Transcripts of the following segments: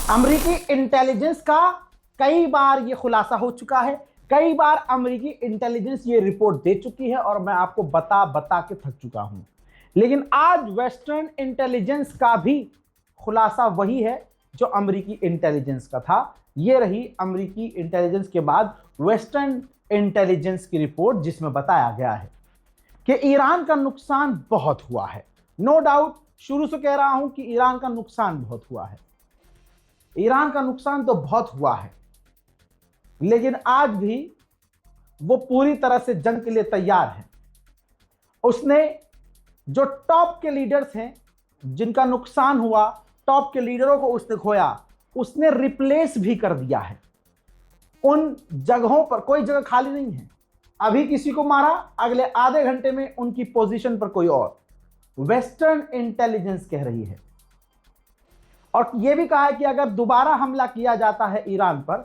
अमेरिकी इंटेलिजेंस का कई बार ये खुलासा हो चुका है, कई बार अमेरिकी इंटेलिजेंस ये रिपोर्ट दे चुकी है और मैं आपको बता बता के थक चुका हूं। लेकिन आज वेस्टर्न इंटेलिजेंस का भी खुलासा वही है जो अमेरिकी इंटेलिजेंस का था। ये रही अमेरिकी इंटेलिजेंस के बाद वेस्टर्न इंटेलिजेंस की रिपोर्ट, जिसमें बताया गया है कि ईरान का नुकसान बहुत हुआ है। नो डाउट, शुरू से कह रहा हूं कि ईरान का नुकसान बहुत हुआ है। ईरान का नुकसान तो बहुत हुआ है, लेकिन आज भी वो पूरी तरह से जंग के लिए तैयार है। उसने जो टॉप के लीडर्स हैं जिनका नुकसान हुआ, टॉप के लीडरों को उसने खोया, उसने रिप्लेस भी कर दिया है। उन जगहों पर कोई जगह खाली नहीं है। अभी किसी को मारा, अगले आधे घंटे में उनकी पोजीशन पर कोई और। वेस्टर्न इंटेलिजेंस कह रही है और यह भी कहा है कि अगर दोबारा हमला किया जाता है ईरान पर,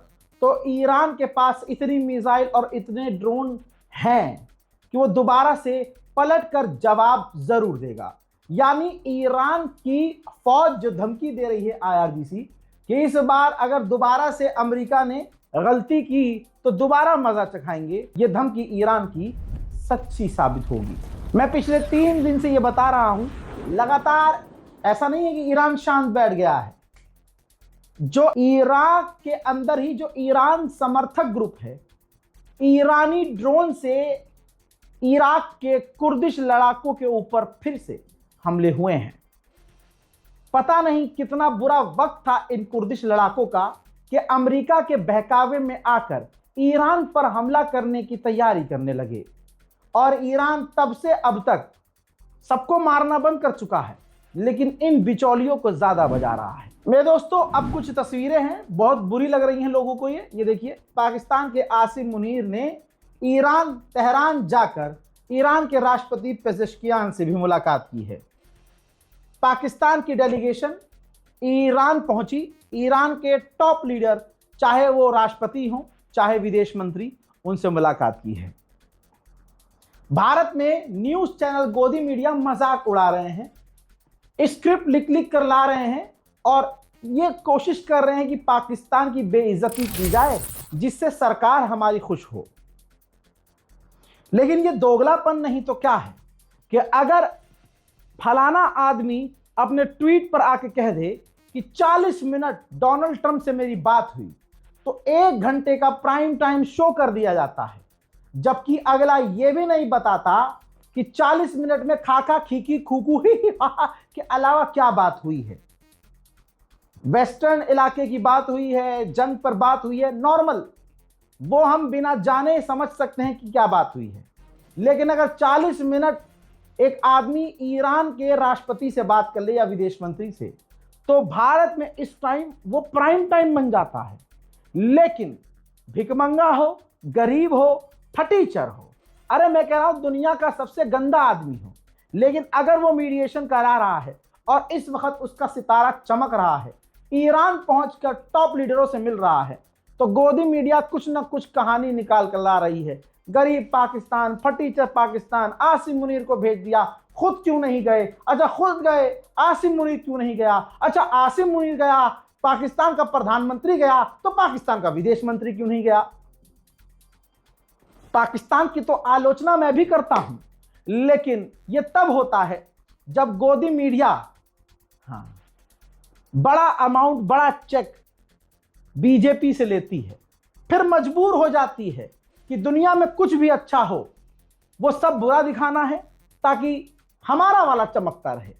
तो ईरान के पास इतनी मिसाइल और इतने ड्रोन हैं कि वो दोबारा से पलटकर जवाब जरूर देगा। यानी ईरान की फौज जो धमकी दे रही है IRGC कि इस बार अगर दोबारा से अमेरिका ने गलती की तो दोबारा मजा चखाएंगे, ये धमकी ईरान की सच्ची साबित होगी। मैं पिछले 3 दिन से ये बता रहा हूं लगातार। ऐसा नहीं है कि ईरान शांत बैठ गया है। जो इराक के अंदर ही जो ईरान समर्थक ग्रुप है, ईरानी ड्रोन से इराक के कुर्दिश लड़ाकों के ऊपर फिर से हमले हुए हैं। पता नहीं कितना बुरा वक्त था इन कुर्दिश लड़ाकों का कि अमेरिका के बहकावे में आकर ईरान पर हमला करने की तैयारी करने लगे, और ईरान तब से अब तक सबको मारना बंद कर चुका है, लेकिन इन बिचौलियों को ज्यादा बजा रहा है। मेरे दोस्तों, अब कुछ तस्वीरें हैं, बहुत बुरी लग रही हैं लोगों को। ये देखिए, पाकिस्तान के आसिम मुनीर ने तेहरान जाकर ईरान के राष्ट्रपति पेजेश्कियान से भी मुलाकात की है। पाकिस्तान की डेलीगेशन ईरान पहुंची। ईरान के टॉप लीडर, चाहे वो राष्ट्रपति हो चाहे विदेश मंत्री, उनसे मुलाकात की है। भारत में न्यूज चैनल गोदी मीडिया मजाक उड़ा रहे हैं, स्क्रिप्ट लिख लिख कर ला रहे हैं और ये कोशिश कर रहे हैं कि पाकिस्तान की बेइज्जती की जाए, जिससे सरकार हमारी खुश हो। लेकिन ये दोगलापन नहीं तो क्या है कि अगर फलाना आदमी अपने ट्वीट पर आके कह दे कि 40 मिनट डोनाल्ड ट्रंप से मेरी बात हुई, तो 1 घंटे का प्राइम टाइम शो कर दिया जाता है, जबकि अगला ये भी नहीं बताता कि 40 मिनट में खाका खीकी खूकू ही के अलावा क्या बात हुई है। वेस्टर्न इलाके की बात हुई है, जंग पर बात हुई है, नॉर्मल, वो हम बिना जाने समझ सकते हैं कि क्या बात हुई है। लेकिन अगर 40 मिनट एक आदमी ईरान के राष्ट्रपति से बात कर ले या विदेश मंत्री से, तो भारत में इस टाइम वो प्राइम टाइम बन जाता है। लेकिन भिखमंगा हो, गरीब हो, फटीचर हो, अरे मैं कह रहा हूं दुनिया का सबसे गंदा आदमी हो, लेकिन अगर वो मीडिएशन करा रहा है और इस वक्त उसका सितारा चमक रहा है, ईरान पहुंचकर टॉप लीडरों से मिल रहा है, तो गोदी मीडिया कुछ ना कुछ कहानी निकाल कर ला रही है। गरीब पाकिस्तान, फटीचर पाकिस्तान, आसिम मुनीर को भेज दिया, खुद क्यों नहीं गए? अच्छा खुद गए, आसिम मुनीर क्यों नहीं गया? अच्छा आसिम मुनीर गया, पाकिस्तान का प्रधानमंत्री गया, तो पाकिस्तान का विदेश मंत्री क्यों नहीं गया? पाकिस्तान की तो आलोचना मैं भी करता हूं, लेकिन यह तब होता है जब गोदी मीडिया बड़ा अमाउंट, बड़ा चेक बीजेपी से लेती है, फिर मजबूर हो जाती है कि दुनिया में कुछ भी अच्छा हो वो सब बुरा दिखाना है ताकि हमारा वाला चमकता रहे।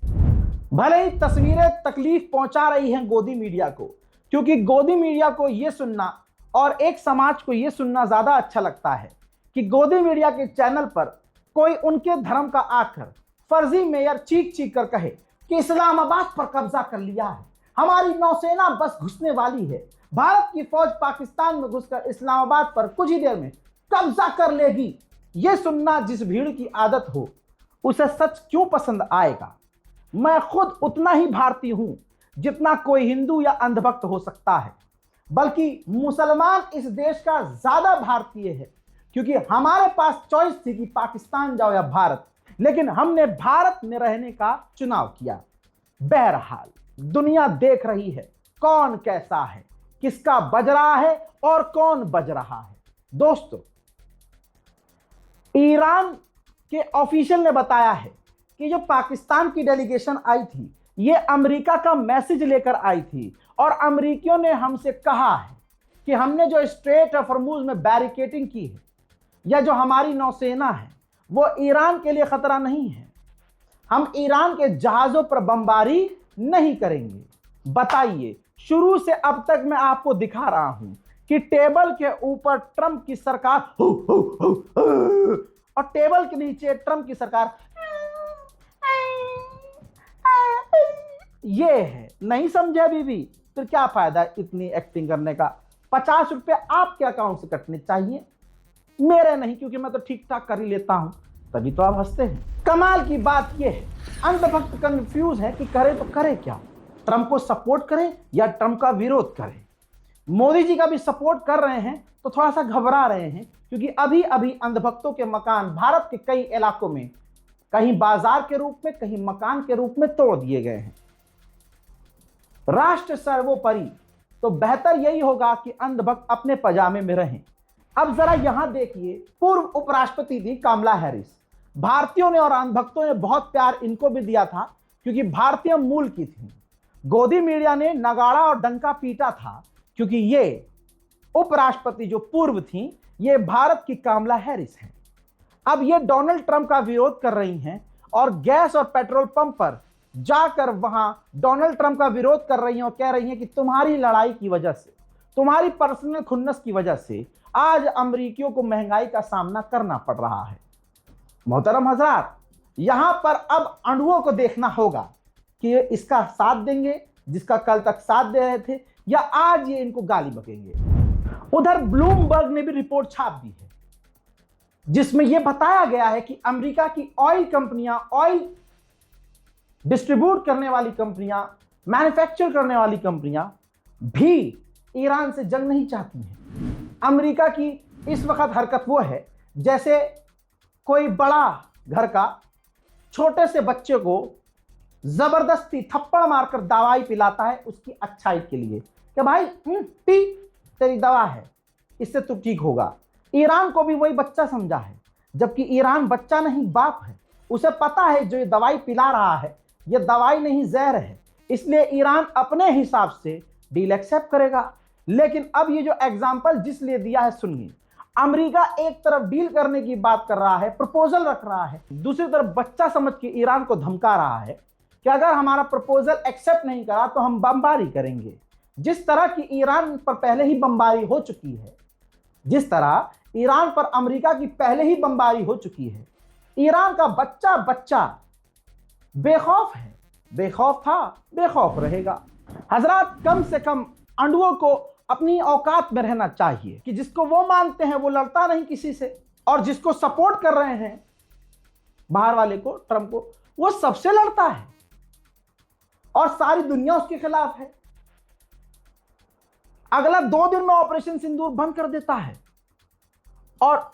भले ही तस्वीरें तकलीफ पहुंचा रही हैं गोदी मीडिया को, क्योंकि गोदी मीडिया को यह सुनना और एक समाज को यह सुनना ज्यादा अच्छा लगता है कि गोदी मीडिया के चैनल पर कोई उनके धर्म का आकर फर्जी मेयर चीख चीख कर कहे कि इस्लामाबाद पर कब्जा कर लिया है, हमारी नौसेना बस घुसने वाली है, भारत की फौज पाकिस्तान में घुसकर इस्लामाबाद पर कुछ ही देर में कब्जा कर लेगी। यह सुनना जिस भीड़ की आदत हो, उसे सच क्यों पसंद आएगा? मैं खुद उतना ही भारतीय हूं जितना कोई हिंदू या अंधभक्त हो सकता है, बल्कि मुसलमान इस देश का ज्यादा भारतीय है, क्योंकि हमारे पास चॉइस थी कि पाकिस्तान जाओ या भारत, लेकिन हमने भारत में रहने का चुनाव किया। बहरहाल दुनिया देख रही है कौन कैसा है, किसका बज रहा है और कौन बज रहा है। दोस्तों, ईरान के ऑफिशियल ने बताया है कि जो पाकिस्तान की डेलीगेशन आई थी ये अमेरिका का मैसेज लेकर आई थी और अमेरिकियों ने हमसे कहा है कि हमने जो स्ट्रेट ऑफ हॉर्मुज में बैरिकेडिंग की है या जो हमारी नौसेना है वो ईरान के लिए खतरा नहीं है। हम ईरान के जहाजों पर बमबारी नहीं करेंगे। बताइए, शुरू से अब तक मैं आपको दिखा रहा हूं कि टेबल के ऊपर ट्रंप की सरकार और टेबल के नीचे ट्रंप की सरकार ये है। नहीं समझे बीबी, तो क्या फायदा इतनी एक्टिंग करने का। 50 रुपए आपके अकाउंट से कटने चाहिए, मेरे नहीं, क्योंकि मैं तो ठीक ठाक कर ही लेता हूं, तभी तो आप हंसते हैं। कमाल की बात यह है, अंधभक्त कंफ्यूज है कि करे तो करे क्या, ट्रंप को सपोर्ट करें या ट्रंप का विरोध करें। मोदी जी का भी सपोर्ट कर रहे हैं तो थोड़ा सा घबरा रहे हैं, क्योंकि अभी अभी अंधभक्तों के मकान भारत के कई इलाकों में कहीं बाजार के रूप में कहीं मकान के रूप में तोड़ दिए गए हैं। राष्ट्र सर्वोपरि, तो बेहतर यही होगा कि अंधभक्त अपने पजामे में रहें। अब जरा यहां देखिए, पूर्व उपराष्ट्रपति थी कमला हैरिस। भारतीयों ने और अंधभक्तों ने बहुत प्यार इनको भी दिया था क्योंकि भारतीय मूल की थी। गोदी मीडिया ने नगाड़ा और डंका पीटा था क्योंकि ये उपराष्ट्रपति जो पूर्व थी ये भारत की कमला हैरिस हैं। अब ये डोनाल्ड ट्रंप का विरोध कर रही हैं और गैस और पेट्रोल पंप पर जाकर वहां डोनाल्ड ट्रंप का विरोध कर रही हैं और कह रही हैं कि तुम्हारी लड़ाई की वजह से, तुम्हारी पर्सनल खुन्नस की वजह से आज अमेरिकियों को महंगाई का सामना करना पड़ रहा है। मोहतरम हजरात, यहां पर अब अणुओं को देखना होगा कि इसका साथ देंगे जिसका कल तक साथ दे रहे थे, या आज ये इनको गाली बकेंगे। उधर ब्लूमबर्ग ने भी रिपोर्ट छाप दी है जिसमें यह बताया गया है कि अमेरिका की ऑयल कंपनियां, ऑयल डिस्ट्रीब्यूट करने वाली कंपनियां, मैन्युफैक्चर करने वाली कंपनियां भी ईरान से जंग नहीं चाहती हैं। अमेरिका की इस वक्त हरकत वो है जैसे कोई बड़ा घर का छोटे से बच्चे को जबरदस्ती थप्पड़ मारकर दवाई पिलाता है उसकी अच्छाई के लिए कि भाई पी, तेरी दवा है, इससे तू ठीक होगा। ईरान को भी वही बच्चा समझा है, जबकि ईरान बच्चा नहीं बाप है। उसे पता है जो ये दवाई पिला रहा है ये दवाई नहीं जहर है, इसलिए ईरान अपने हिसाब से डील एक्सेप्ट करेगा। लेकिन अब ये जो एग्जाम्पल जिस लिए दिया है सुनिए, अमेरिका एक तरफ डील करने की बात कर रहा है, प्रपोजल रख रहा है, दूसरी तरफ बच्चा समझ के ईरान को धमका रहा है कि अगर हमारा प्रपोजल एक्सेप्ट नहीं करा तो हम बमबारी करेंगे। जिस तरह की ईरान पर पहले ही बमबारी हो चुकी है, जिस तरह ईरान पर अमेरिका की पहले ही बमबारी हो चुकी है, ईरान का बच्चा बच्चा बेखौफ है, बेखौफ था, बेखौफ रहेगा। हजरात, कम से कम अणुओं को अपनी औकात में रहना चाहिए कि जिसको वो मानते हैं वो लड़ता नहीं किसी से, और जिसको सपोर्ट कर रहे हैं बाहर वाले को, ट्रंप को, वो सबसे लड़ता है और सारी दुनिया उसके खिलाफ है। अगला 2 दिन में ऑपरेशन सिंदूर बंद कर देता है और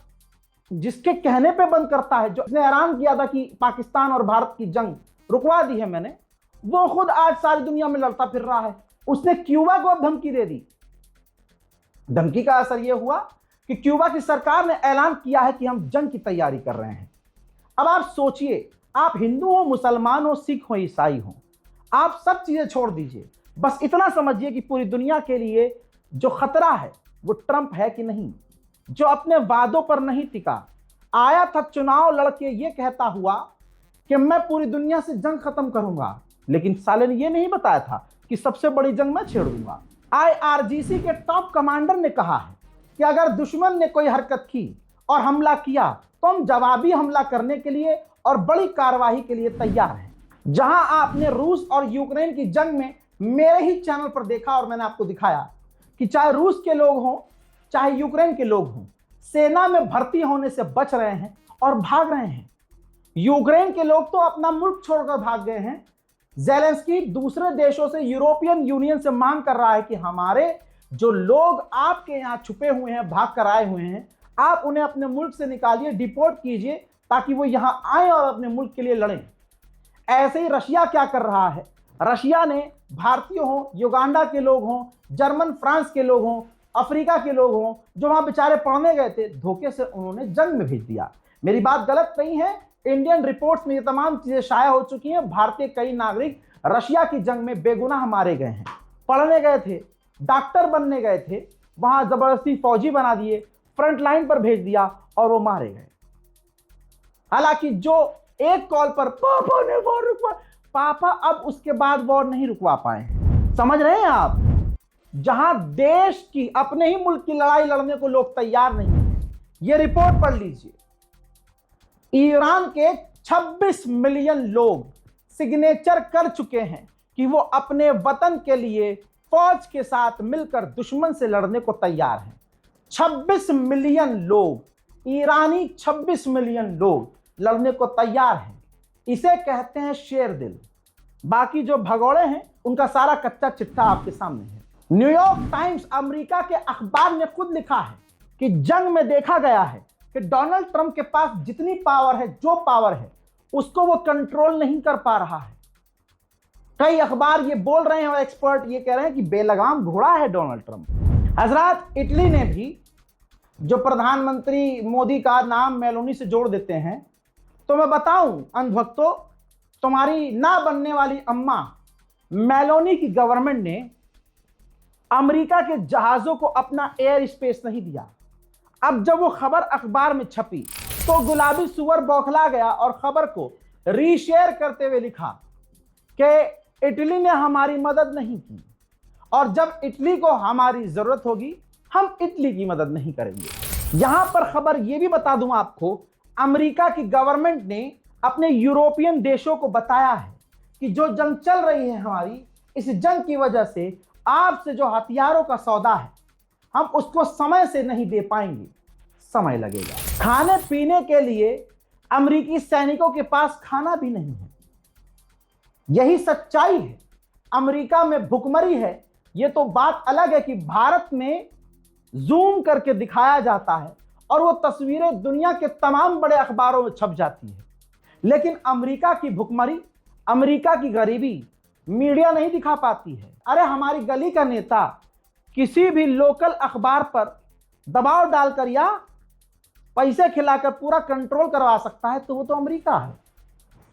जिसके कहने पे बंद करता है, जो उसने ऐलान किया था कि पाकिस्तान और भारत की जंग रुकवा दी है मैंने, वो खुद आज सारी दुनिया में लड़ता फिर रहा है। उसने क्यूबा को अब धमकी दे दी। धमकी का असर यह हुआ कि क्यूबा की सरकार ने ऐलान किया है कि हम जंग की तैयारी कर रहे हैं। अब आप सोचिए, आप हिंदू हो, मुसलमान हो, सिख हो, ईसाई हो, आप सब चीजें छोड़ दीजिए, बस इतना समझिए कि पूरी दुनिया के लिए जो खतरा है वो ट्रंप है कि नहीं, जो अपने वादों पर नहीं टिका। आया था चुनाव लड़के ये कहता हुआ कि मैं पूरी दुनिया से जंग खत्म करूंगा, लेकिन साले ने ये नहीं बताया था कि सबसे बड़ी जंग मैं छेड़ूंगा। IRGC के टॉप कमांडर ने कहा है कि अगर दुश्मन ने कोई हरकत की और हमला किया तो हम जवाबी हमला करने के लिए और बड़ी कार्रवाई के लिए तैयार हैं। जहां आपने रूस और यूक्रेन की जंग में मेरे ही चैनल पर देखा और मैंने आपको दिखाया कि चाहे रूस के लोग हों चाहे यूक्रेन के लोग हों, सेना में भर्ती होने से बच रहे हैं और भाग रहे हैं। यूक्रेन के लोग तो अपना मुल्क छोड़कर भाग गए हैं। ज़ेलेंस्की दूसरे देशों से, यूरोपियन यूनियन से मांग कर रहा है कि हमारे जो लोग आपके यहाँ छुपे हुए हैं, भाग कर आए हुए हैं, आप उन्हें अपने मुल्क से निकालिए, डिपोर्ट कीजिए, ताकि वो यहाँ आए और अपने मुल्क के लिए लड़ें। ऐसे ही रशिया क्या कर रहा है, रशिया ने भारतीय हों, युगांडा के लोग हों, जर्मन फ्रांस के लोग हों, अफ्रीका के लोग हों, जो वहां बेचारे पढ़ने गए थे, धोखे से उन्होंने जंग में भेज दिया। मेरी बात गलत नहीं है, इंडियन रिपोर्ट्स में ये तमाम चीजें शाया हो चुकी हैं। भारतीय कई नागरिक रशिया की जंग में बेगुनाह मारे गए हैं। पढ़ने गए थे, डॉक्टर बनने गए थे, वहां जबरदस्ती फौजी बना दिए, फ्रंट लाइन पर भेज दिया और वो मारे गए। हालांकि जो एक कॉल पर पापा ने वॉर रुकवा, पापा अब उसके बाद वॉर नहीं रुकवा पाए। समझ रहे हैं आप? जहां देश की, अपने ही मुल्क की लड़ाई लड़ने को लोग तैयार नहीं है। ये रिपोर्ट पढ़ लीजिए। ईरान के 26 मिलियन लोग सिग्नेचर कर चुके हैं कि वो अपने वतन के लिए फौज के साथ मिलकर दुश्मन से लड़ने को तैयार हैं। 26 मिलियन लोग, ईरानी 26 मिलियन लोग लड़ने को तैयार हैं। इसे कहते हैं शेर दिल। बाकी जो भगोड़े हैं उनका सारा कच्चा चिट्ठा आपके सामने है। न्यूयॉर्क टाइम्स, अमेरिका के अखबार ने खुद लिखा है कि जंग में देखा गया है कि डोनाल्ड ट्रंप के पास जितनी पावर है, जो पावर है, उसको वो कंट्रोल नहीं कर पा रहा है। कई अखबार ये बोल रहे हैं और एक्सपर्ट ये कह रहे हैं कि बेलगाम घोड़ा है डोनाल्ड ट्रंप। हजरात, इटली ने भी, जो प्रधानमंत्री मोदी का नाम मेलोनी से जोड़ देते हैं, तो मैं बताऊं अंधभक्तों, तुम्हारी ना बनने वाली अम्मा मेलोनी की गवर्नमेंट ने अमेरिका के जहाजों को अपना एयर स्पेस नहीं दिया। अब जब वो खबर अखबार में छपी तो गुलाबी सुअर बौखला गया और खबर को रीशेयर करते हुए लिखा कि इटली ने हमारी मदद नहीं की और जब इटली को हमारी जरूरत होगी हम इटली की मदद नहीं करेंगे। यहां पर खबर यह भी बता दूं आपको, अमेरिका की गवर्नमेंट ने अपने यूरोपियन देशों को बताया है कि जो जंग चल रही है हमारी, इस जंग की वजह से आपसे जो हथियारों का सौदा है हम उसको समय से नहीं दे पाएंगे, समय लगेगा। खाने पीने के लिए अमेरिकी सैनिकों के पास खाना भी नहीं है। यही सच्चाई है। अमेरिका में भुखमरी है। यह तो बात अलग है कि भारत में जूम करके दिखाया जाता है और वो तस्वीरें दुनिया के तमाम बड़े अखबारों में छप जाती है, लेकिन अमेरिका की भुखमरी, अमेरिका की गरीबी मीडिया नहीं दिखा पाती है। अरे हमारी गली का नेता किसी भी लोकल अखबार पर दबाव डालकर या पैसे खिलाकर पूरा कंट्रोल करवा सकता है, तो वो तो अमेरिका है।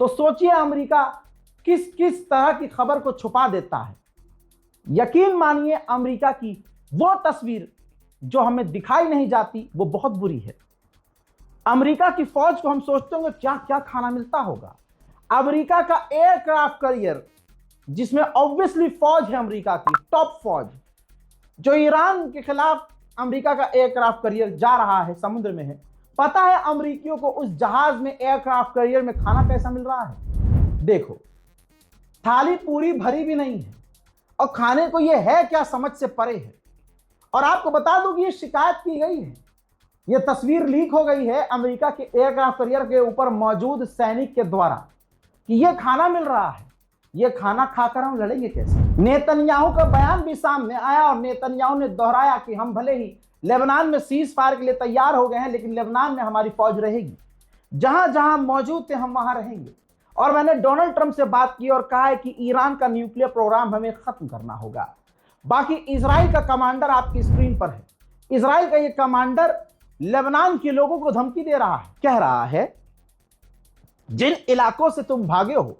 तो सोचिए अमेरिका किस किस तरह की खबर को छुपा देता है। यकीन मानिए अमेरिका की वो तस्वीर जो हमें दिखाई नहीं जाती वो बहुत बुरी है। अमेरिका की फौज को हम सोचते होंगे क्या क्या खाना मिलता होगा। अमेरिका का एयरक्राफ्ट कैरियर, जिसमें ऑब्वियसली फौज है अमेरिका की टॉप फौज, जो ईरान के खिलाफ अमेरिका का एयरक्राफ्ट कैरियर जा रहा है, समुद्र में है। पता है अमेरिकियों को उस जहाज में, एयरक्राफ्ट कैरियर में खाना कैसा मिल रहा है? देखो, थाली पूरी भरी भी नहीं है और खाने को ये है क्या समझ से परे है। और आपको बता दूं कि ये शिकायत की गई है, ये तस्वीर लीक हो गई है अमेरिका के एयरक्राफ्ट कैरियर के ऊपर मौजूद सैनिक के द्वारा कि ये खाना मिल रहा है। ये खाना खाकर हम लड़ेंगे कैसे? नेतन्याहू का बयान भी सामने आया और नेतन्याहू ने दोहराया कि हम भले ही लेबनान में सीज फायर के लिए तैयार हो गए हैं, लेकिन लेबनान में हमारी फौज रहेगी। जहां जहां मौजूद थे हम वहां रहेंगे। और मैंने डोनाल्ड ट्रंप से बात की और कहा है कि ईरान का न्यूक्लियर प्रोग्राम हमें खत्म करना होगा। बाकी इजराइल का कमांडर आपकी स्क्रीन पर है। इजराइल का ये कमांडर लेबनान के लोगों को धमकी दे रहा है, कह रहा है जिन इलाकों से तुम भागे हो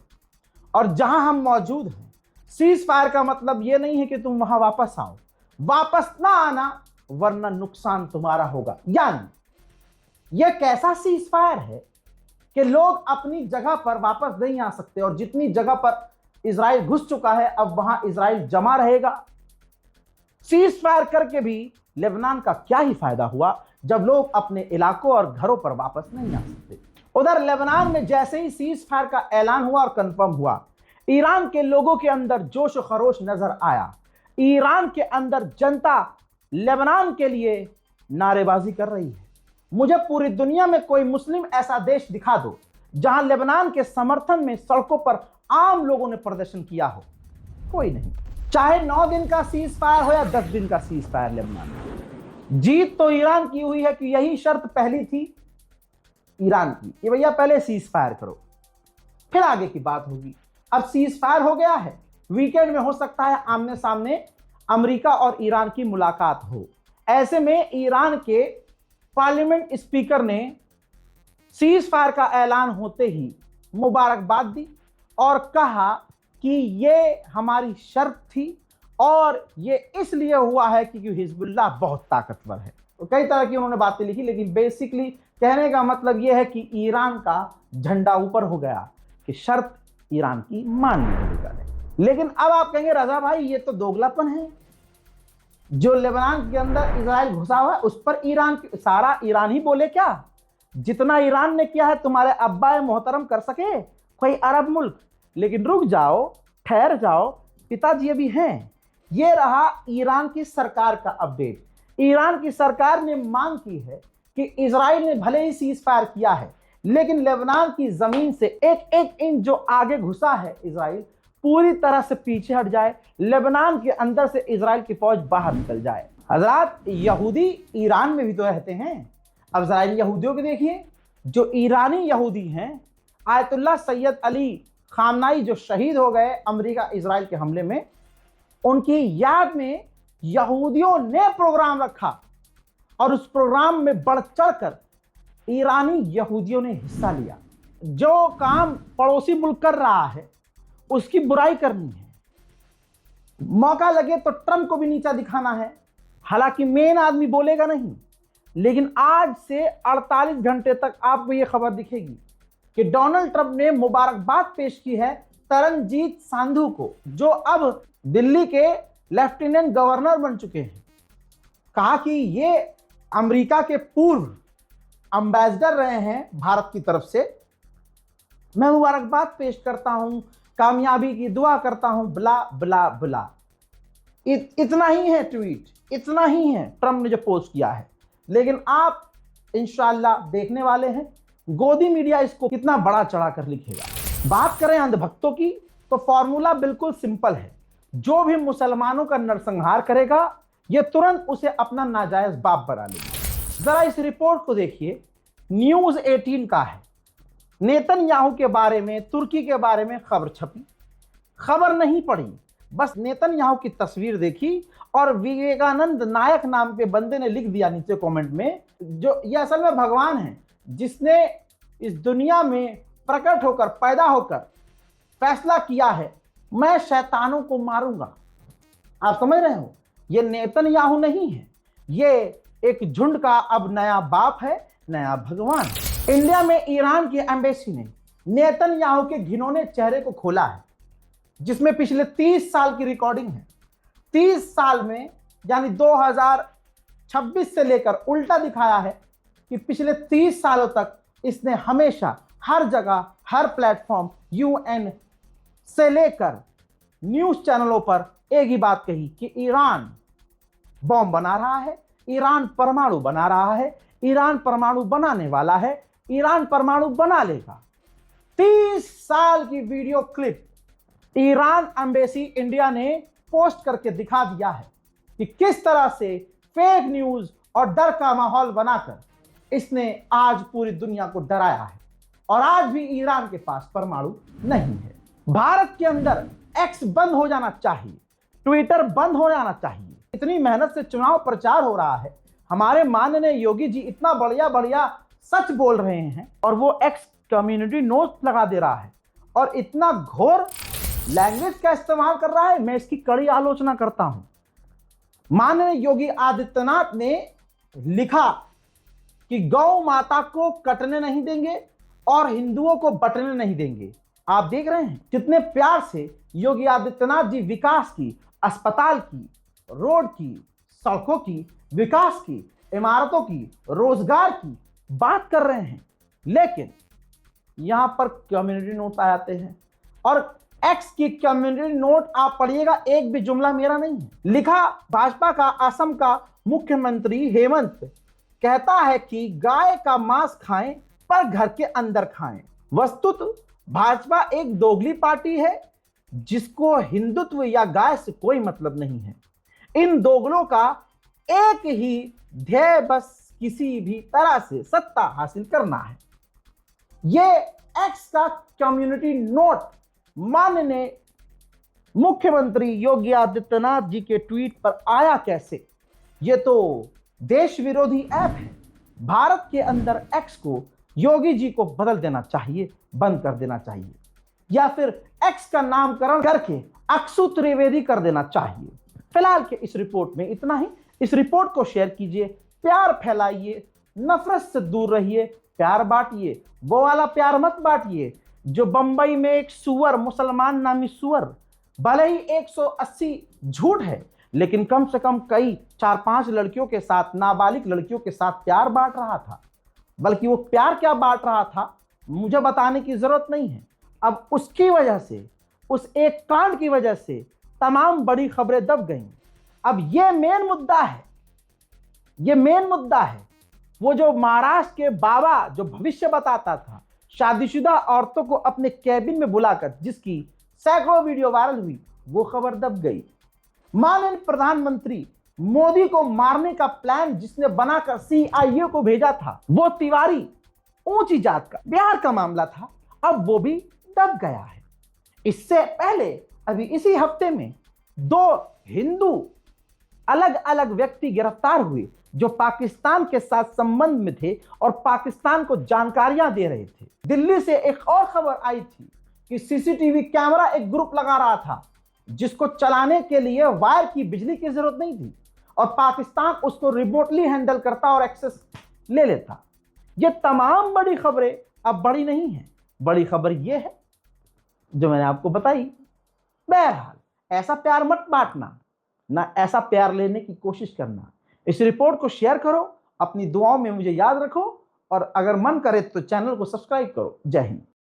और जहां हम मौजूद हैं, सीज फायर का मतलब यह नहीं है कि तुम वहां वापस आओ, वापस ना आना वरना नुकसान तुम्हारा होगा। यानी यह कैसा सीज फायर है कि लोग अपनी जगह पर वापस नहीं आ सकते और जितनी जगह पर इजराइल घुस चुका है अब वहां इजराइल जमा रहेगा। सीज फायर करके भी लेबनान का क्या ही फायदा हुआ जब लोग अपने इलाकों और घरों पर वापस नहीं आ सकते। उधर लेबनान में जैसे ही सीज फायर का ऐलान हुआ और कंफर्म हुआ, ईरान के लोगों के अंदर जोश और खरोश नजर आया। ईरान के अंदर जनता लेबनान के लिए नारेबाजी कर रही है। मुझे पूरी दुनिया में कोई मुस्लिम ऐसा देश दिखा दो जहां लेबनान के समर्थन में सड़कों पर आम लोगों ने प्रदर्शन किया हो, कोई नहीं। चाहे 9 दिन का सीज फायर हो या 10 दिन का सीज फायर, लेबनान में जीत तो ईरान की हुई है कि यही शर्त पहली थी ईरान की कि भैया पहले सीज फायर करो, फिर आगे की बात होगी। अब सीज फायर हो गया है, वीकेंड में हो सकता है आमने सामने अमेरिका और ईरान की मुलाकात हो। ऐसे में ईरान के पार्लियामेंट स्पीकर ने सीज फायर का ऐलान होते ही मुबारकबाद दी और कहा कि ये हमारी शर्त थी और ये इसलिए हुआ है क्योंकि हिजबुल्लाह बहुत ताकतवर है। तो कई तरह की उन्होंने बातें लिखी, लेकिन बेसिकली कहने का मतलब यह है कि ईरान का झंडा ऊपर हो गया कि शर्त ईरान की माननी है। लेकिन अब आप कहेंगे रजा भाई ये तो दोगलापन है, जो लेबनान के अंदर इजराइल घुसा हुआ है उस पर ईरान, सारा ईरान ही बोले क्या? जितना ईरान ने किया है तुम्हारे अब्बा मोहतरम कर सके कोई अरब मुल्क? लेकिन रुक जाओ, ठहर जाओ, पिताजी अभी हैं। ये रहा ईरान की सरकार का अपडेट। ईरान की सरकार ने मांग की है कि इजराइल ने भले ही सीज फायर किया है, लेकिन लेबनान की जमीन से एक एक इंच जो आगे घुसा है इजराइल, पूरी तरह से पीछे हट जाए, लेबनान के अंदर से इजराइल की फौज बाहर निकल जाए। हजरात, यहूदी ईरान में भी तो रहते हैं। अब जरा यहूदियों को देखिए, जो ईरानी यहूदी हैं, आयतुल्लाह सैयद अली खामनाई जो शहीद हो गए अमेरिका इजराइल के हमले में, उनकी याद में यहूदियों ने प्रोग्राम रखा और उस प्रोग्राम में बढ़ चढ़कर ईरानी यहूदियों ने हिस्सा लिया। जो काम पड़ोसी मुल्क कर रहा है उसकी बुराई करनी है, मौका लगे तो ट्रंप को भी नीचा दिखाना है। हालांकि मेन आदमी बोलेगा नहीं, लेकिन आज से 48 घंटे तक आपको यह खबर दिखेगी कि डोनाल्ड ट्रंप ने मुबारकबाद पेश की है तरनजीत सांधू को, जो अब दिल्ली के लेफ्टिनेंट गवर्नर बन चुके हैं। कहा कि ये अमेरिका के पूर्व एम्बेसडर रहे हैं भारत की तरफ से, मैं मुबारकबाद पेश करता हूं, कामयाबी की दुआ करता हूं, ब्ला ब्ला ब्ला। इतना ही है ट्वीट, इतना ही है ट्रंप ने जो पोस्ट किया है। लेकिन आप इंशाल्लाह देखने वाले हैं गोदी मीडिया इसको कितना बड़ा चढ़ा कर लिखेगा। बात करें अंधभक्तों की तो फॉर्मूला बिल्कुल सिंपल है, जो भी मुसलमानों का नरसंहार करेगा ये तुरंत उसे अपना नाजायज बाप बना लेगा। जरा इस रिपोर्ट को देखिए, न्यूज 18 का है। नेतन्याहू के बारे में, तुर्की के बारे में खबर छपी, खबर नहीं पढ़ी, बस नेतन्याहू की तस्वीर देखी और विवेकानंद नायक नाम के बंदे ने लिख दिया नीचे कमेंट में, जो ये असल में भगवान है जिसने इस दुनिया में प्रकट होकर, पैदा होकर फैसला किया है मैं शैतानों को मारूंगा। आप समझ रहे हो, ये नेतन्याहू नहीं है, ये एक झुंड का अब नया बाप है, नया भगवान। इंडिया में ईरान की एम्बेसी ने नेतन्याहू के घिनौने चेहरे को खोला है, जिसमें पिछले 30 साल की रिकॉर्डिंग है। 30 साल में यानी 2026 से लेकर उल्टा दिखाया है कि पिछले 30 सालों तक इसने हमेशा हर जगह, हर प्लेटफॉर्म, यूएन से लेकर न्यूज चैनलों पर एक ही बात कही कि ईरान बॉम्ब बना रहा है, ईरान परमाणु बना रहा है, ईरान परमाणु बनाने वाला है, ईरान परमाणु बना लेगा। 30 साल की video clip Iran embassy India ने पोस्ट करके दिखा दिया है कि किस तरह से फेक न्यूज और डर का माहौल बनाकर इसने आज पूरी दुनिया को डराया है। और आज भी ईरान के पास परमाणु नहीं है। भारत के अंदर एक्स बंद हो जाना चाहिए, ट्विटर बंद हो जाना चाहिए। इतनी मेहनत से चुनाव प्रचार हो रहा है, हमारे माननीय योगी जी इतना बढ़िया बढ़िया सच बोल रहे हैं और वो एक्स कम्युनिटी नोट लगा दे रहा है और इतना घोर लैंग्वेज का इस्तेमाल कर रहा है। मैं इसकी कड़ी आलोचना करता हूं। माननीय योगी आदित्यनाथ ने लिखा कि गौ माता को कटने नहीं देंगे और हिंदुओं को बटने नहीं देंगे। आप देख रहे हैं कितने प्यार से योगी आदित्यनाथ जी विकास की, अस्पताल की, रोड की, सड़कों की, विकास की, इमारतों की, रोजगार की बात कर रहे हैं, लेकिन यहां पर कम्युनिटी नोट आ जाते हैं। और एक्स की कम्युनिटी नोट आप पढ़िएगा, एक भी जुमला मेरा नहीं है। लिखा भाजपा का असम का मुख्यमंत्री हेमंत कहता है कि गाय का मांस खाएं पर घर के अंदर खाएं। वस्तुतः भाजपा एक दोगली पार्टी है जिसको हिंदुत्व या गाय से कोई मतलब नहीं है। इन दोगलों का एक ही ध्येय, बस किसी भी तरह से सत्ता हासिल करना है। ये एक्स का कम्युनिटी नोट माननीय मुख्यमंत्री योगी आदित्यनाथ जी के ट्वीट पर आया कैसे? ये तो देश विरोधी ऐप है। भारत के अंदर एक्स को योगी जी को बदल देना चाहिए, बंद कर देना चाहिए, या फिर एक्स का नामकरण करके अक्षु त्रिवेदी कर देना चाहिए। फिलहाल के इस रिपोर्ट में इतना ही। इस रिपोर्ट को शेयर कीजिए, प्यार फैलाइए, नफरत से दूर रहिए, प्यार बांटिए। वो वाला प्यार मत बांटिए जो बंबई में एक सुअर, मुसलमान नामी सुअर, भले ही 180 झूठ है, लेकिन कम से कम कई 4-5 लड़कियों के साथ, नाबालिग लड़कियों के साथ प्यार बांट रहा था। बल्कि वो प्यार क्या बांट रहा था मुझे बताने की जरूरत नहीं है। अब उसकी वजह से, उस एक कांड की वजह से तमाम बड़ी खबरें दब गईं। अब ये मेन मुद्दा है, ये मेन मुद्दा है। वो जो महाराष्ट्र के बाबा जो भविष्य बताता था, शादीशुदा औरतों को अपने कैबिन में बुलाकर, जिसकी सैकड़ों वीडियो वायरल हुई, वो खबर दब गई। माननीय प्रधानमंत्री मोदी को मारने का प्लान जिसने बनाकर सीआईए को भेजा था, वो तिवारी ऊंची जात का, बिहार का मामला था। अब वो भी दब गया है। इससे पहले अभी इसी हफ्ते में 2 हिंदू अलग अलग व्यक्ति गिरफ्तार हुए जो पाकिस्तान के साथ संबंध में थे और पाकिस्तान को जानकारियां दे रहे थे। दिल्ली से एक और खबर आई थी कि सीसीटीवी कैमरा एक ग्रुप लगा रहा था जिसको चलाने के लिए वायर की, बिजली की जरूरत नहीं थी, और पाकिस्तान उसको रिमोटली हैंडल करता और एक्सेस ले लेता। ये तमाम बड़ी खबरें अब बड़ी नहीं है। बड़ी खबर ये है जो मैंने आपको बताई। बहरहाल, ऐसा प्यार मत बांटना, ना ऐसा प्यार लेने की कोशिश करना। इस रिपोर्ट को शेयर करो, अपनी दुआओं में मुझे याद रखो, और अगर मन करे तो चैनल को सब्सक्राइब करो। जय हिंद।